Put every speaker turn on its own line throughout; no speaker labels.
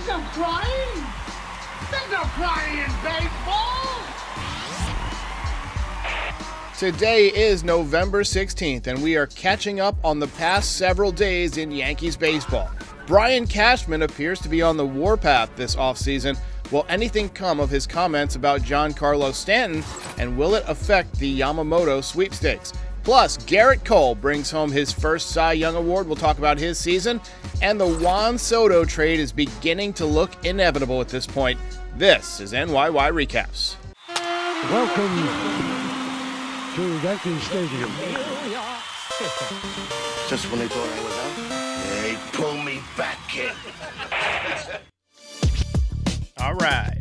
no crying. There's no crying in baseball.
Today is November 16th, and we are catching up on the past several days in Yankees baseball. Brian Cashman appears to be on the warpath this offseason. Will anything come of his comments about Giancarlo Stanton, and will it affect the Yamamoto sweepstakes? Plus, Gerrit Cole brings home his first Cy Young Award. We'll talk about his season. And the Juan Soto trade is beginning to look inevitable at this point. This is NYY Recaps.
Welcome to Yankee Stadium.
Just when they thought I was out, they pull me back in.
All right.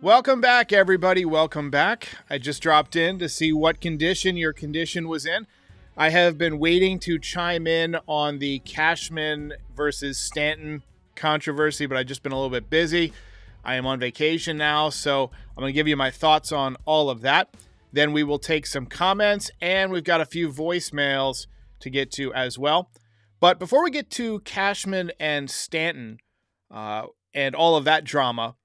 Welcome back, everybody. Welcome back. I just dropped in to see what condition your condition was in. I have been waiting to chime in on the Cashman versus Stanton controversy, but I've just been a little bit busy. I am on vacation now, so I'm going to give you my thoughts on all of that. Then we will take some comments, and we've got a few voicemails to get to as well. But before we get to Cashman and Stanton and all of that drama,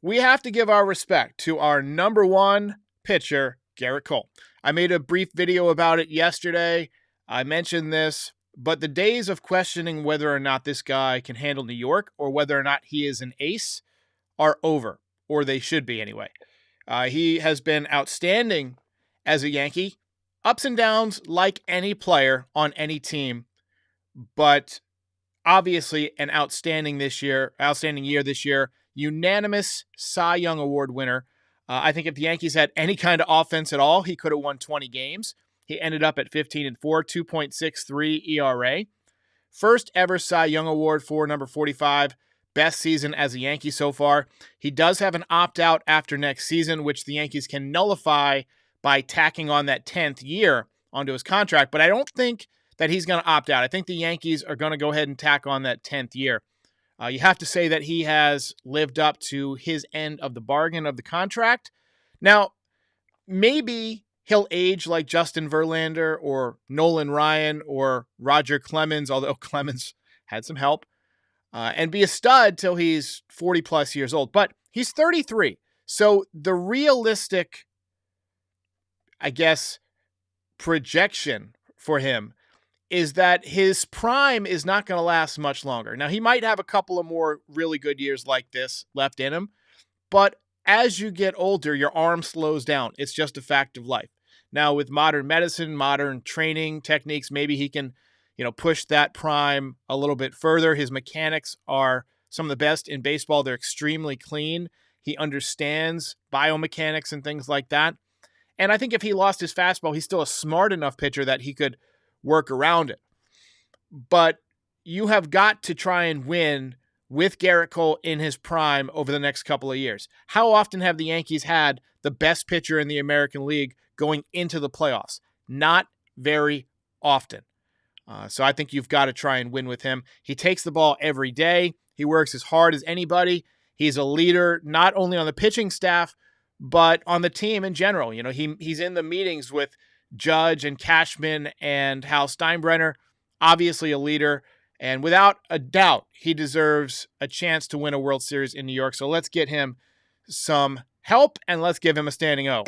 we have to give our respect to our number one pitcher, Gerrit Cole. I made a brief video about it yesterday. I mentioned this, but the days of questioning whether or not this guy can handle New York or whether or not he is an ace are over, or they should be anyway. He has been outstanding as a Yankee, ups and downs like any player on any team, but obviously an outstanding year this year. Unanimous Cy Young Award winner. I think if the Yankees had any kind of offense at all, he could have won 20 games. He ended up at 15-4, 2.63 ERA. First ever Cy Young Award for number 45. Best season as a Yankee so far. He does have an opt-out after next season, which the Yankees can nullify by tacking on that 10th year onto his contract. But I don't think that he's going to opt out. I think the Yankees are going to go ahead and tack on that 10th year. You have to say that he has lived up to his end of the bargain of the contract. Now, maybe he'll age like Justin Verlander or Nolan Ryan or Roger Clemens, although Clemens had some help, and be a stud till he's 40-plus years old. But he's 33, so the realistic, I guess, projection for him is that his prime is not going to last much longer. Now, he might have a couple of more really good years like this left in him, but as you get older, your arm slows down. It's just a fact of life. Now, with modern medicine, modern training techniques, maybe he can, push that prime a little bit further. His mechanics are some of the best in baseball. They're extremely clean. He understands biomechanics and things like that. And I think if he lost his fastball, he's still a smart enough pitcher that he could work around it. But you have got to try and win with Gerrit Cole in his prime over the next couple of years. How often have the Yankees had the best pitcher in the American League going into the playoffs? Not very often. So I think you've got to try and win with him. He takes the ball every day. He works as hard as anybody. He's a leader, not only on the pitching staff, but on the team in general. He's in the meetings with Judge and Cashman and Hal Steinbrenner, obviously a leader, and without a doubt, he deserves a chance to win a World Series in New York. So let's get him some help, and let's give him a standing O.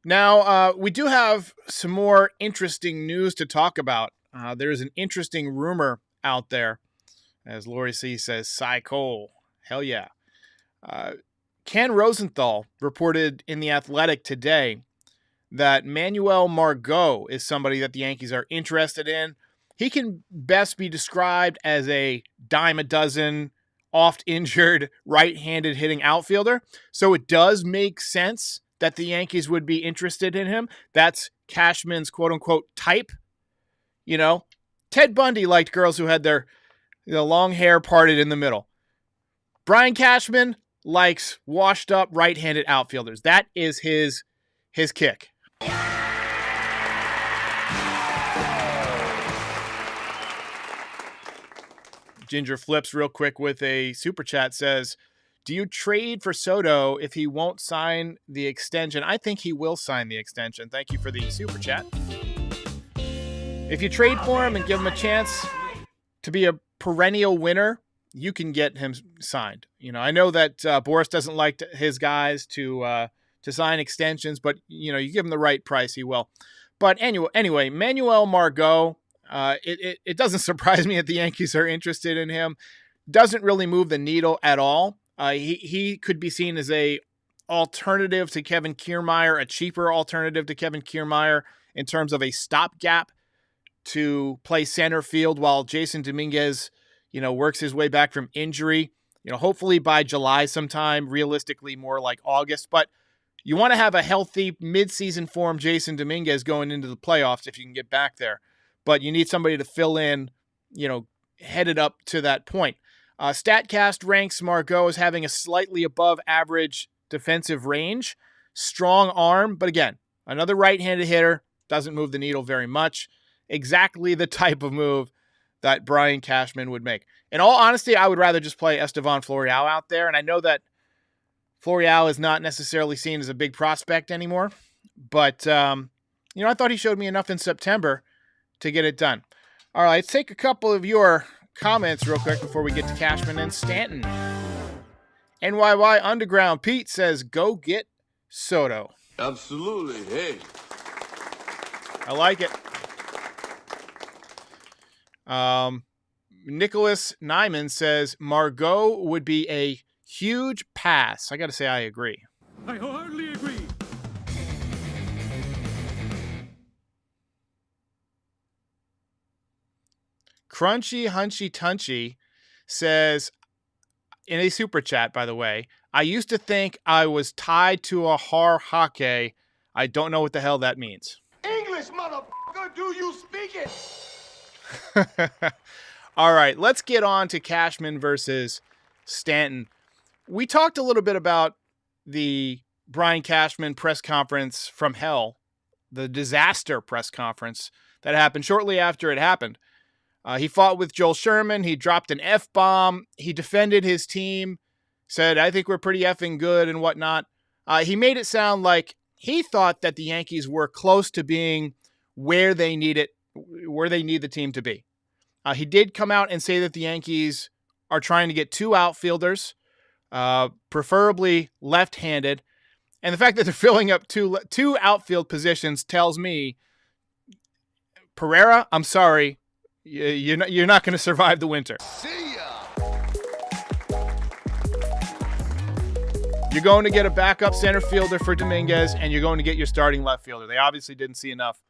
Now, we do have some more interesting news to talk about. There's an interesting rumor out there, as Lori C says, Cy Cole. Hell yeah. Ken Rosenthal reported in The Athletic today that Manuel Margot is somebody that the Yankees are interested in. He can best be described as a dime a dozen, oft-injured, right-handed hitting outfielder. So it does make sense that the Yankees would be interested in him. That's Cashman's quote-unquote type. Ted Bundy liked girls who had their long hair parted in the middle. Brian Cashman likes washed-up right-handed outfielders. That is his kick. Ginger flips real quick with a super chat, says, Do you trade for Soto if he won't sign the extension? I think he will sign the extension. Thank you for the super chat. If you trade for him and give him a chance to be a perennial winner, you can get him signed. You know, I know that Boris doesn't like his guys to sign extensions, but you know, you give him the right price, he will. But anyway, Manuel Margot, it doesn't surprise me that the Yankees are interested in him. Doesn't really move the needle at all. He could be seen as a alternative to Kevin Kiermaier, a cheaper alternative to Kevin Kiermaier in terms of a stopgap to play center field while Jason Dominguez, you know, works his way back from injury. You know, hopefully by July sometime, realistically more like August. But you want to have a healthy midseason form Jason Dominguez going into the playoffs if you can get back there. But you need somebody to fill in, you know, headed up to that point. StatCast ranks Margot as having a slightly above average defensive range, strong arm, but again, another right-handed hitter, doesn't move the needle very much. Exactly the type of move that Brian Cashman would make. In all honesty, I would rather just play Estevan Florial out there, and I know that Florial is not necessarily seen as a big prospect anymore, but you know, I thought he showed me enough in September to get it done. All right, let's take a couple of your comments real quick before we get to Cashman and Stanton. NYY Underground Pete says, go get Soto.
Absolutely. Hey.
I like it. Nicholas Nyman says, Margot would be a huge pass. I got to say, I agree.
I wholeheartedly agree.
Crunchy Hunchy Tunchy says, in a super chat, by the way, I used to think I was tied to a har hake. I don't know what the hell that means.
English, motherfucker, do you speak it?
All right, let's get on to Cashman versus Stanton. We talked a little bit about the Brian Cashman press conference from hell, the disaster press conference that happened shortly after it happened. He fought with Joel Sherman. He dropped an F-bomb. He defended his team, said, I think we're pretty effing good and whatnot. He made it sound like he thought that the Yankees were close to being where they need the team to be. He did come out and say that the Yankees are trying to get 2 outfielders, preferably left-handed. And the fact that they're filling up two outfield positions tells me, Pereira, I'm sorry, you're not going to survive the winter.
See ya.
You're going to get a backup center fielder for Dominguez, and you're going to get your starting left fielder. They obviously didn't see enough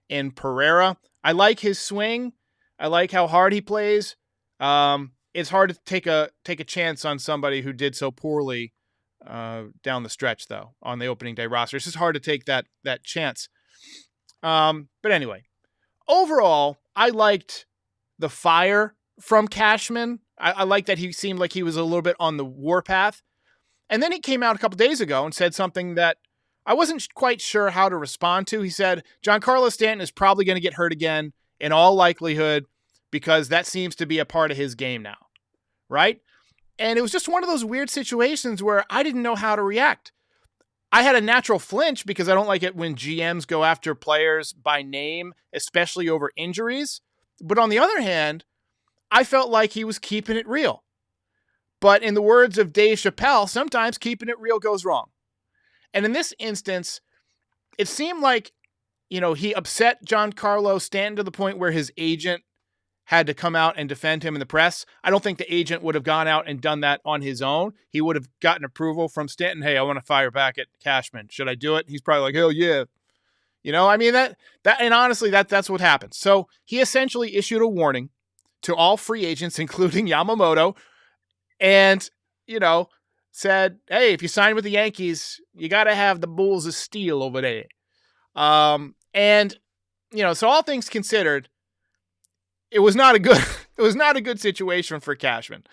in Pereira. I like his swing. I like how hard he plays. It's hard to take a chance on somebody who did so poorly down the stretch, though, on the opening day roster. It's just hard to take that chance. But anyway, overall, I liked the fire from Cashman. I like that he seemed like he was a little bit on the warpath. And then he came out a couple days ago and said something that I wasn't quite sure how to respond to. He said, Giancarlo Stanton is probably going to get hurt again in all likelihood because that seems to be a part of his game now, right? And it was just one of those weird situations where I didn't know how to react. I had a natural flinch because I don't like it when GMs go after players by name, especially over injuries. But on the other hand, I felt like he was keeping it real. But in the words of Dave Chappelle, sometimes keeping it real goes wrong. And in this instance, it seemed like, he upset Giancarlo Stanton to the point where his agent had to come out and defend him in the press. I don't think the agent would have gone out and done that on his own. He would have gotten approval from Stanton. Hey, I want to fire back at Cashman. Should I do it? He's probably like, hell yeah. And honestly, that's what happened. So he essentially issued a warning to all free agents, including Yamamoto, and, said, hey, if you sign with the Yankees, you got to have the Bulls of Steel over there. So all things considered, it was not a good situation for Cashman.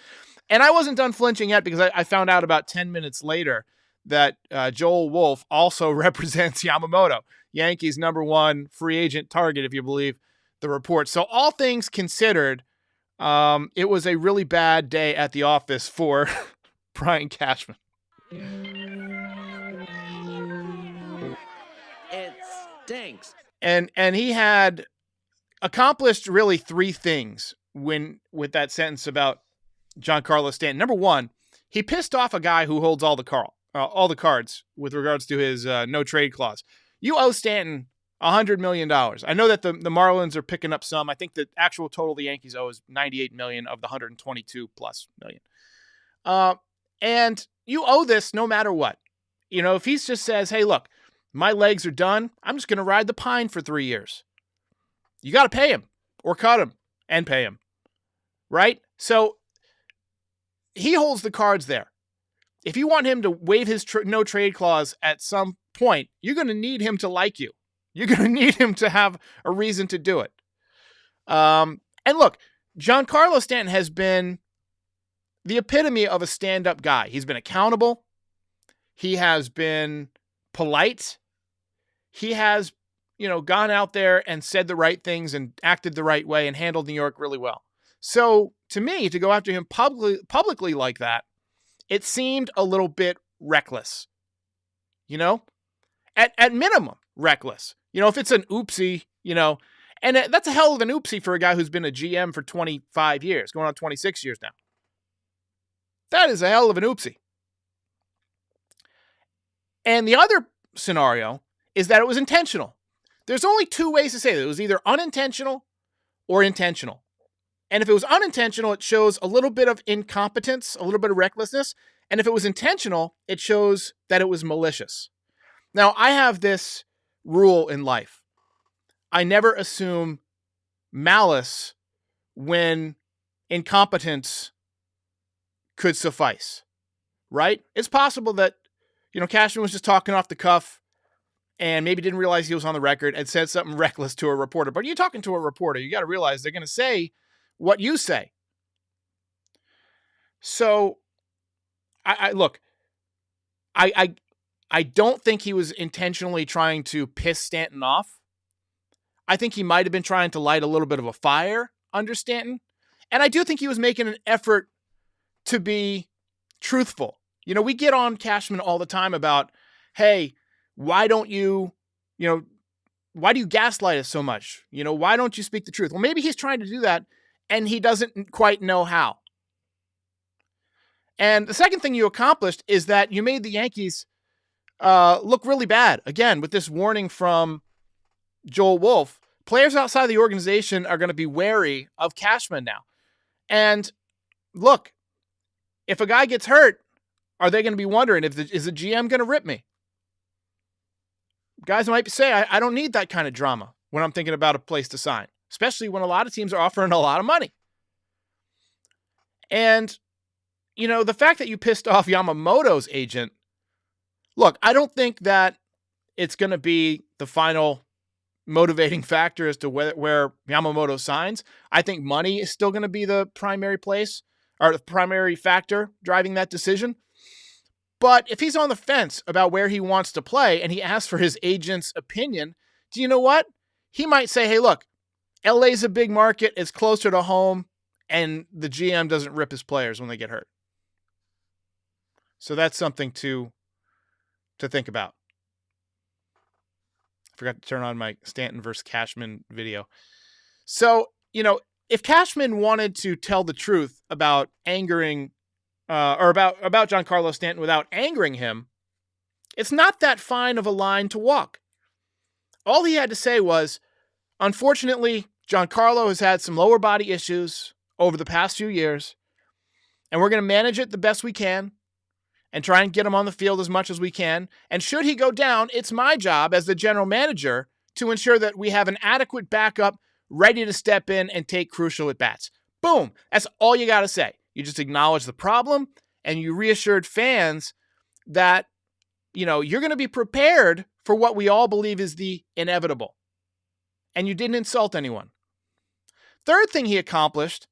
And I wasn't done flinching yet because I found out about 10 minutes later that Joel Wolf also represents Yamamoto, Yankees' #1 free agent target, if you believe the report. So all things considered, it was a really bad day at the office for Brian Cashman.
It stinks.
And he had accomplished really three things with that sentence about Giancarlo Stanton. Number one, he pissed off a guy who holds all the cards with regards to his no trade clause. You owe Stanton $100 million. I know that the Marlins are picking up some. I think the actual total the Yankees owe is $98 million of the $122 plus million. And you owe this no matter what. You know, if he just says, hey, look, my legs are done, I'm just going to ride the pine for 3 years. You got to pay him or cut him and pay him. Right? So he holds the cards there. If you want him to waive his no trade clause at some point, you're going to need him to like you. You're going to need him to have a reason to do it. And look, Giancarlo Stanton has been the epitome of a stand-up guy. He's been accountable. He has been polite. He has, gone out there and said the right things and acted the right way and handled New York really well. So to me, to go after him publicly like that, it seemed a little bit reckless. At minimum, reckless. If it's an oopsie, and that's a hell of an oopsie for a guy who's been a GM for 25 years, going on 26 years now. That is a hell of an oopsie. And the other scenario is that it was intentional. There's only two ways to say that. It was either unintentional or intentional. And if it was unintentional, it shows a little bit of incompetence, a little bit of recklessness. And if it was intentional, it shows that it was malicious. Now, I have this rule in life. I never assume malice when incompetence could suffice, right? It's possible that, Cashman was just talking off the cuff and maybe didn't realize he was on the record and said something reckless to a reporter. But you're talking to a reporter, you got to realize they're going to say what you say. So, I don't think he was intentionally trying to piss Stanton off. I think he might have been trying to light a little bit of a fire under Stanton. And I do think he was making an effort to be truthful. We get on Cashman all the time about, hey, why do you gaslight us so much? Why don't you speak the truth? Well, maybe he's trying to do that and he doesn't quite know how. And the second thing you accomplished is that you made the Yankees look really bad. Again, with this warning from Joel Wolfe, players outside the organization are going to be wary of Cashman now. And look, if a guy gets hurt, are they going to be wondering, is the GM going to rip me? Guys might say, I don't need that kind of drama when I'm thinking about a place to sign, especially when a lot of teams are offering a lot of money. And, the fact that you pissed off Yamamoto's agent, look, I don't think that it's going to be the final motivating factor as to where Yamamoto signs. I think money is still going to be the primary place or the primary factor driving that decision. But if he's on the fence about where he wants to play and he asks for his agent's opinion, do you know what? He might say, hey, look, LA's a big market, it's closer to home, and the GM doesn't rip his players when they get hurt. So that's something to think about. I forgot to turn on my Stanton versus Cashman video. So, if Cashman wanted to tell the truth about angering or about Giancarlo Stanton without angering him, it's not that fine of a line to walk. All he had to say was, unfortunately, Giancarlo has had some lower body issues over the past few years, and we're going to manage it the best we can and try and get him on the field as much as we can. And should he go down, it's my job as the general manager to ensure that we have an adequate backup ready to step in and take crucial at-bats. Boom. That's all you got to say. You just acknowledge the problem and you reassured fans that, you're going to be prepared for what we all believe is the inevitable. And you didn't insult anyone. Third thing he accomplished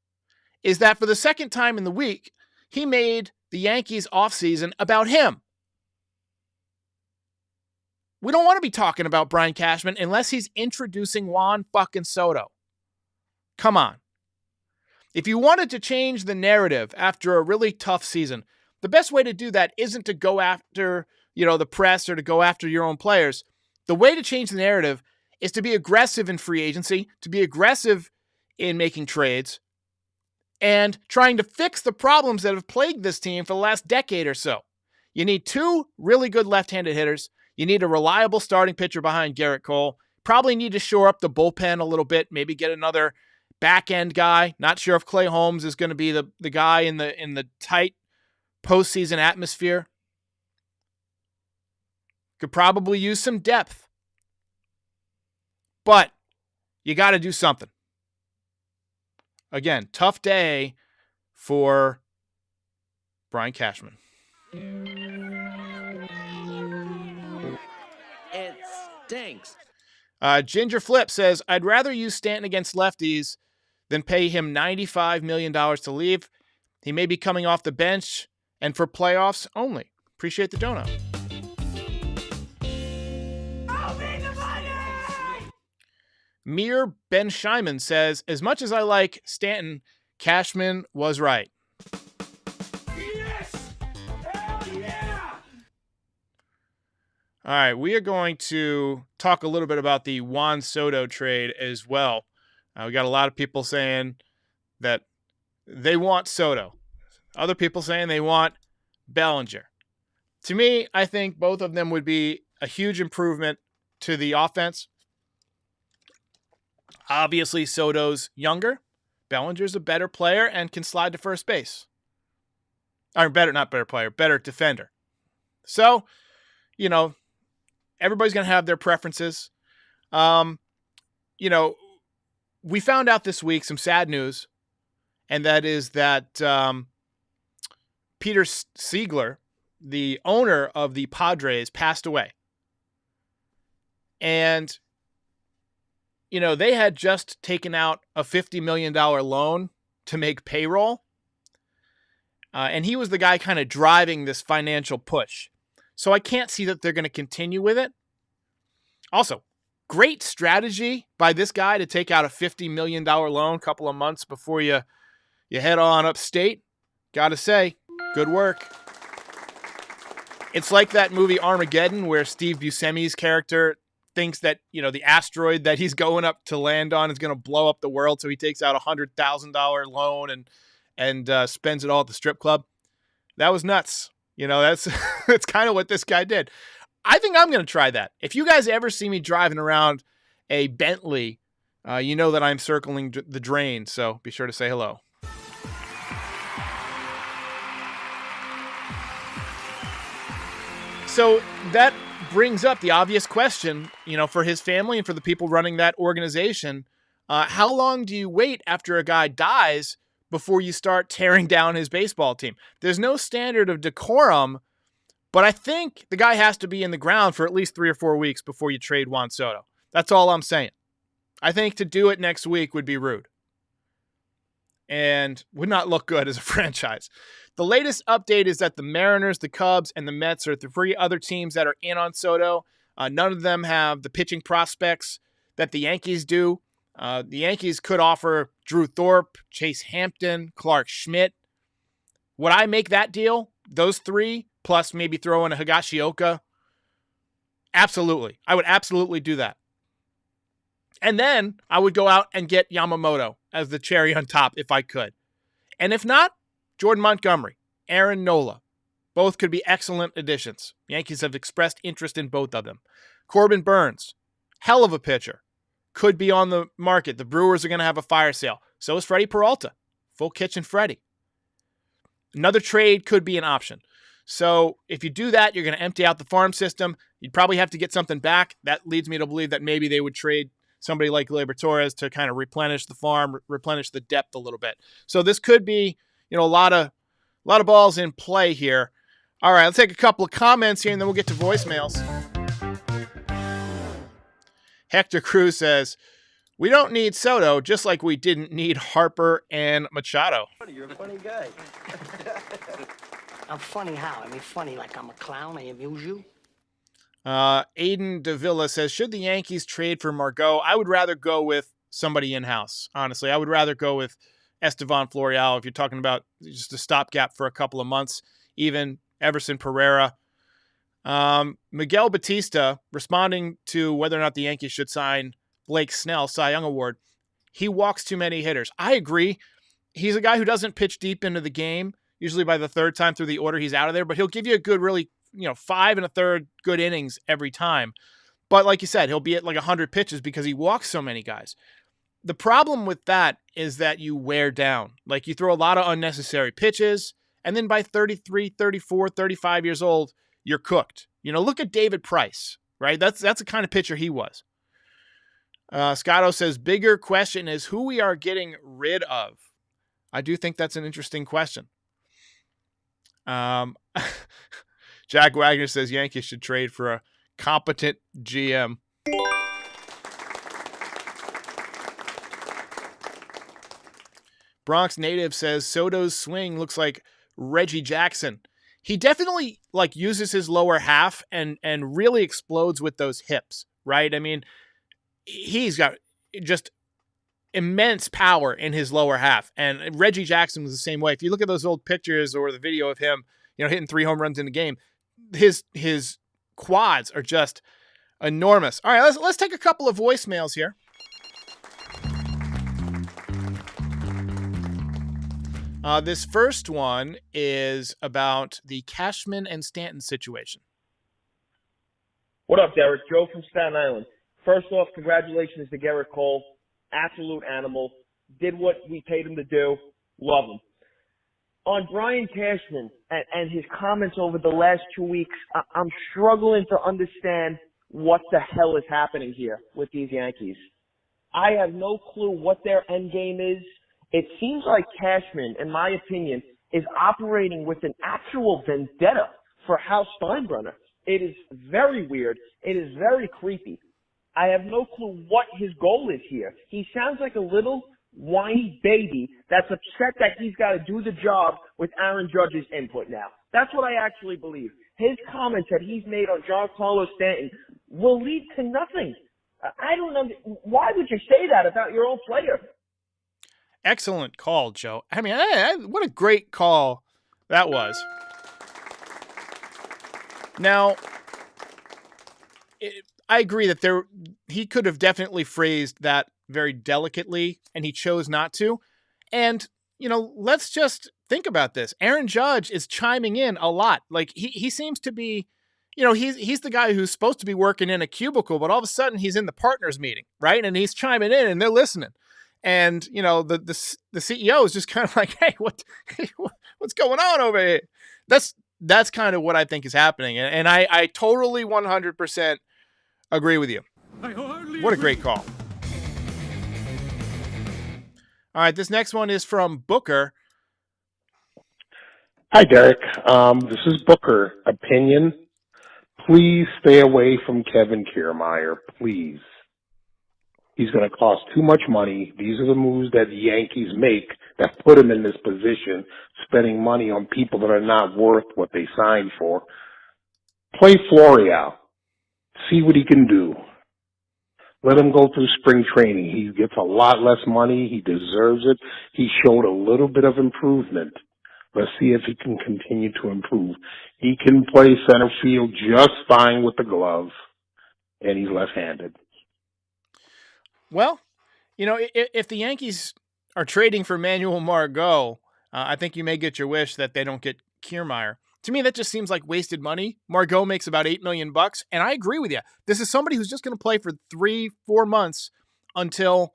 is that for the second time in the week, he made the Yankees offseason about him. We don't want to be talking about Brian Cashman unless he's introducing Juan fucking Soto. Come on. If you wanted to change the narrative after a really tough season, the best way to do that isn't to go after, the press or to go after your own players. The way to change the narrative is to be aggressive in free agency, to be aggressive in making trades, and trying to fix the problems that have plagued this team for the last decade or so. You need 2 really good left-handed hitters. You need a reliable starting pitcher behind Gerrit Cole. Probably need to shore up the bullpen a little bit, maybe get another back-end guy. Not sure if Clay Holmes is going to be the guy in the tight postseason atmosphere. Could probably use some depth. But you got to do something. Again, tough day for Brian Cashman.
It stinks.
Ginger Flip says, I'd rather use Stanton against lefties than pay him $95 million to leave. He may be coming off the bench and for playoffs only. Appreciate the dono. Mir Ben Scheiman says, as much as I like Stanton, Cashman was right.
Yes! Hell yeah!
All right, we are going to talk a little bit about the Juan Soto trade as well. We got a lot of people saying that they want Soto. Other people saying they want Bellinger. To me, I think both of them would be a huge improvement to the offense. Obviously, Soto's younger. Bellinger's a better player and can slide to first base. Or better defender. So, everybody's going to have their preferences. We found out this week some sad news, and that is that Peter Seigler, the owner of the Padres, passed away. And they had just taken out a $50 million loan to make payroll. And he was the guy kind of driving this financial push. So I can't see that they're going to continue with it. Also, great strategy by this guy to take out a $50 million loan a couple of months before you head on upstate. Got to say, good work. It's like that movie Armageddon where Steve Buscemi's character thinks that, the asteroid that he's going up to land on is going to blow up the world. So he takes out a $100,000 loan and spends it all at the strip club. That was nuts. That's kind of what this guy did. I think I'm going to try that. If you guys ever see me driving around a Bentley, you know that I'm circling the drain. So be sure to say hello. So that brings up the obvious question, for his family and for the people running that organization. How long do you wait after a guy dies before you start tearing down his baseball team? There's no standard of decorum, but I think the guy has to be in the ground for at least 3 or 4 weeks before you trade Juan Soto. That's all I'm saying. I think to do it next week would be rude and would not look good as a franchise. The latest update is that the Mariners, the Cubs, and the Mets are the 3 other teams that are in on Soto. None of them have the pitching prospects that the Yankees do. The Yankees could offer Drew Thorpe, Chase Hampton, Clark Schmidt. Would I make that deal? Those 3, plus maybe throw in a Higashioka? Absolutely. I would absolutely do that. And then I would go out and get Yamamoto as the cherry on top if I could. And if not, Jordan Montgomery, Aaron Nola. Both could be excellent additions. Yankees have expressed interest in both of them. Corbin Burns, hell of a pitcher. Could be on the market. The Brewers are going to have a fire sale. So is Freddie Peralta. Full kitchen Freddie. Another trade could be an option. So if you do that, you're going to empty out the farm system. You'd probably have to get something back. That leads me to believe that maybe they would trade somebody like Gleyber Torres to kind of replenish the farm, replenish the depth a little bit. So this could be, a lot of balls in play here. All right, let's take a couple of comments here, and then we'll get to voicemails. Hector Cruz says, we don't need Soto, just like we didn't need Harper and Machado.
You're a funny guy.
I'm funny how? I mean, funny like I'm a clown. I amuse you.
Aiden Davila says, should the Yankees trade for Margot? I would rather go with somebody in-house, honestly. I would rather go with Estevan Florial if you're talking about just a stopgap for a couple of months. even Everson Pereira. Miguel Batista, responding to whether or not the Yankees should sign Blake Snell, Cy Young Award, he walks too many hitters. I agree. He's a guy who doesn't pitch deep into the game. Usually by the third time through the order, he's out of there, but he'll give you a good, really, 5 1/3 good innings every time. But like you said, he'll be at like 100 pitches because he walks so many guys. The problem with that is that you wear down. Like, you throw a lot of unnecessary pitches, and then by 33, 34, 35 years old, you're cooked. Look at David Price, right? That's the kind of pitcher he was. Scotto says, bigger question is who we are getting rid of. I do think that's an interesting question. Jack Wagner says Yankees should trade for a competent GM. Bronx native says Soto's swing looks like Reggie Jackson. He definitely uses his lower half and really explodes with those hips, right? I mean, he's got just immense power in his lower half. And Reggie Jackson was the same way. If you look at those old pictures or the video of him, hitting 3 home runs in a game, his quads are just enormous. All right, let's take a couple of voicemails here. This first one is about the Cashman and Stanton situation.
What up, Derek? Joe from Staten Island. First off, congratulations to Gerrit Cole. Absolute animal. Did what we paid him to do. Love him. On Brian Cashman and his comments over the last 2 weeks, I'm struggling to understand what the hell is happening here with these Yankees. I have no clue what their end game is. It seems like Cashman, in my opinion, is operating with an actual vendetta for Hal Steinbrenner. It is very weird. It is very creepy. I have no clue what his goal is here. He sounds like a little whiny baby that's upset that he's got to do the job with Aaron Judge's input now. That's what I actually believe. His comments that he's made on Giancarlo Stanton will lead to nothing. I don't know. Why would you say that about your own player?
Excellent call, Joe. I mean, what a great call that was. Now, I agree that he could have definitely phrased that very delicately, and he chose not to. And, let's just think about this. Aaron Judge is chiming in a lot. Like, he seems to be, he's the guy who's supposed to be working in a cubicle, but all of a sudden he's in the partners meeting, right? And he's chiming in and they're listening. And, the CEO is just kind of like, hey, what's going on over here? That's kind of what I think is happening. And I totally 100% agree with you. What a great call. All right, this next one is from Booker.
Hi, Derek. This is Booker. Opinion. Please stay away from Kevin Kiermaier, please. He's going to cost too much money. These are the moves that the Yankees make that put him in this position, spending money on people that are not worth what they signed for. Play Florial. See what he can do. Let him go through spring training. He gets a lot less money. He deserves it. He showed a little bit of improvement. Let's see if he can continue to improve. He can play center field just fine with the glove, and he's left-handed.
Well, if the Yankees are trading for Manuel Margot, I think you may get your wish that they don't get Kiermaier. To me, that just seems like wasted money. Margot makes about $8 million, and I agree with you. This is somebody who's just going to play for 3-4 months until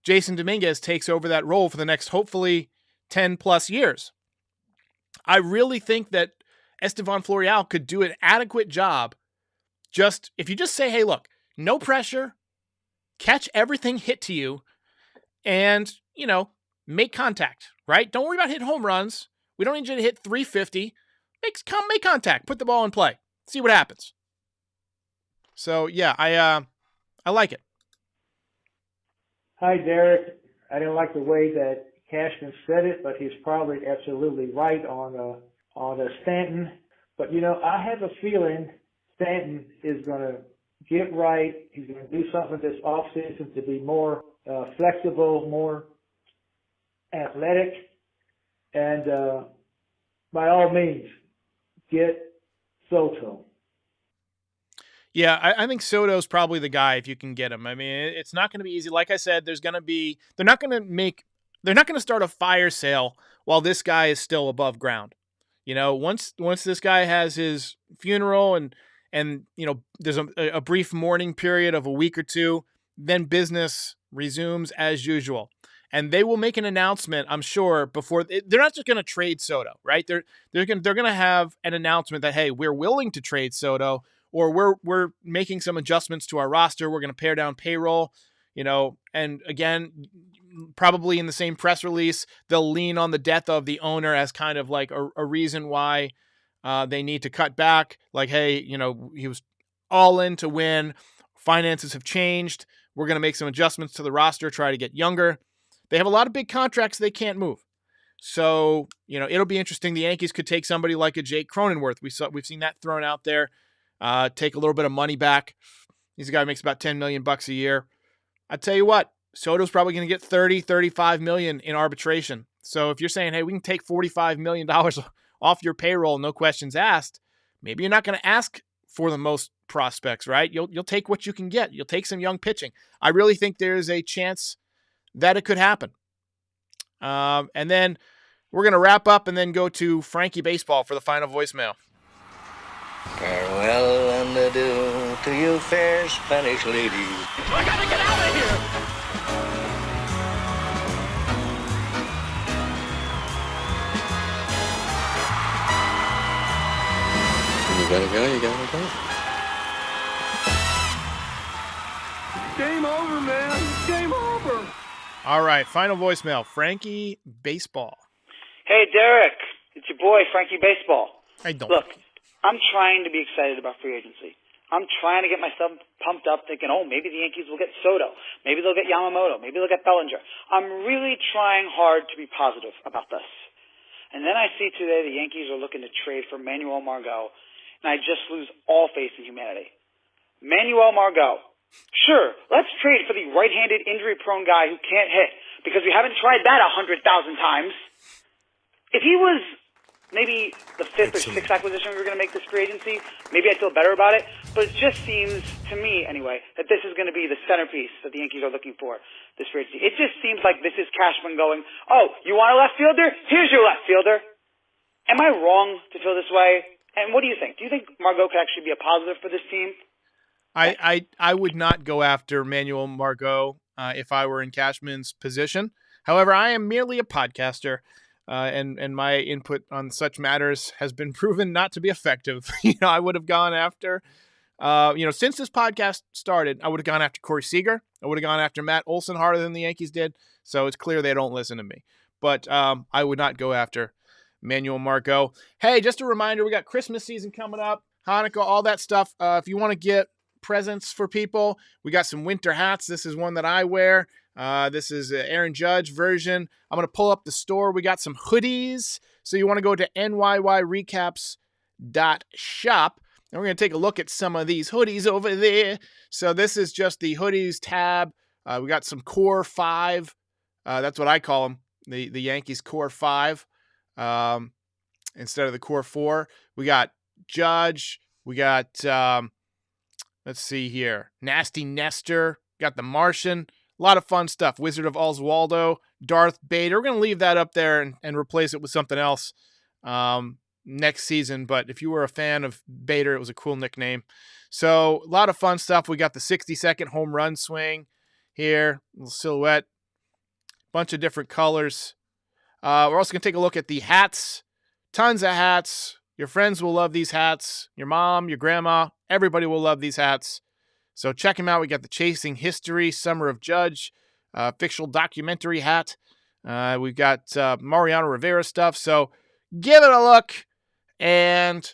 Jason Dominguez takes over that role for the next, hopefully, 10+ years. I really think that Estevan Florial could do an adequate job. If you just say, hey, look, no pressure, catch everything hit to you, and, make contact, right? Don't worry about hitting home runs. We don't need you to hit 350. Make contact. Put the ball in play. See what happens. So, yeah, I like it.
Hi, Derek. I didn't like the way that Cashman said it, but he's probably absolutely right on Stanton. But, I have a feeling Stanton is going to get right. He's going to do something this offseason to be more flexible, more athletic. And by all means, get Soto.
Yeah, I think Soto's probably the guy if you can get him. I mean, it's not going to be easy. Like I said, they're not going to start a fire sale while this guy is still above ground. Once this guy has his funeral and there's a brief mourning period of a week or two, then business resumes as usual. And they will make an announcement, I'm sure, before they're not just going to trade Soto, right? They're going to have an announcement that, hey, we're willing to trade Soto, or we're making some adjustments to our roster. We're going to pare down payroll, and again, probably in the same press release, they'll lean on the death of the owner as kind of like a reason why they need to cut back. Like, hey, he was all in to win. Finances have changed. We're going to make some adjustments to the roster, try to get younger. They have a lot of big contracts they can't move. So, it'll be interesting. The Yankees could take somebody like a Jake Cronenworth. We've seen that thrown out there. Take a little bit of money back. He's a guy who makes about $10 million a year. I tell you what, Soto's probably going to get 30, 35 million in arbitration. So if you're saying, hey, we can take $45 million off your payroll, no questions asked, maybe you're not going to ask for the most prospects, right? You'll take what you can get. You'll take some young pitching. I really think there's a chance that it could happen. And then we're going to wrap up and then go to Frankie Baseball for the final voicemail.
Farewell and adieu to you fair Spanish ladies.
I gotta get out of here!
You gotta go.
Game over, man. Game over.
All right, final voicemail. Frankie Baseball.
Hey, Derek. It's your boy, Frankie Baseball.
I don't.
Look, I'm trying to be excited about free agency. I'm trying to get myself pumped up thinking, maybe the Yankees will get Soto. Maybe they'll get Yamamoto. Maybe they'll get Bellinger. I'm really trying hard to be positive about this. And then I see today the Yankees are looking to trade for Manuel Margot, and I just lose all faith in humanity. Manuel Margot. Sure, let's trade for the right-handed injury-prone guy who can't hit, because we haven't tried that 100,000 times. If he was maybe the fifth or sixth acquisition we were going to make this free agency, maybe I'd feel better about it. But it just seems, to me anyway, that this is going to be the centerpiece that the Yankees are looking for this free agency. It just seems like this is Cashman going, you want a left fielder? Here's your left fielder. Am I wrong to feel this way? And what do you think? Do you think Margot could actually be a positive for this team?
I would not go after Manuel Margot if I were in Cashman's position. However, I am merely a podcaster. And my input on such matters has been proven not to be effective. I would have gone after, since this podcast started, I would have gone after Corey Seager. I would have gone after Matt Olson harder than the Yankees did. So it's clear they don't listen to me. But I would not go after Manuel Margot. Hey, just a reminder, we got Christmas season coming up, Hanukkah, all that stuff. If you want to get presents for people, we got some winter hats. This is one that I wear. This is an Aaron Judge version. I'm going to pull up the store. We got some hoodies. So you want to go to NYYRecaps.shop. And we're going to take a look at some of these hoodies over there. So this is just the hoodies tab. We got some Core 5. That's what I call them. The Yankees Core 5 instead of the Core 4. We got Judge. We got, let's see here, Nasty Nestor. Got the Martian. A lot of fun stuff. Wizard of Oswaldo, Darth Bader. We're going to leave that up there and replace it with something else next season. But if you were a fan of Bader, it was a cool nickname. So a lot of fun stuff. We got the 60-second home run swing here. Little silhouette. Bunch of different colors. We're also going to take a look at the hats. Tons of hats. Your friends will love these hats. Your mom, your grandma, everybody will love these hats. So check them out. We got the Chasing History, Summer of Judge, fictional documentary hat. We've got Mariano Rivera stuff. So give it a look. And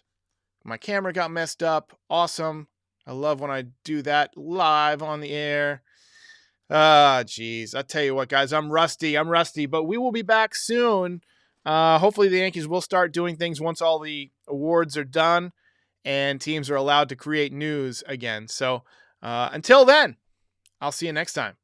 my camera got messed up. Awesome. I love when I do that live on the air. Geez. I tell you what, guys, I'm rusty, but we will be back soon. Hopefully the Yankees will start doing things once all the awards are done and teams are allowed to create news again. So, until then, I'll see you next time.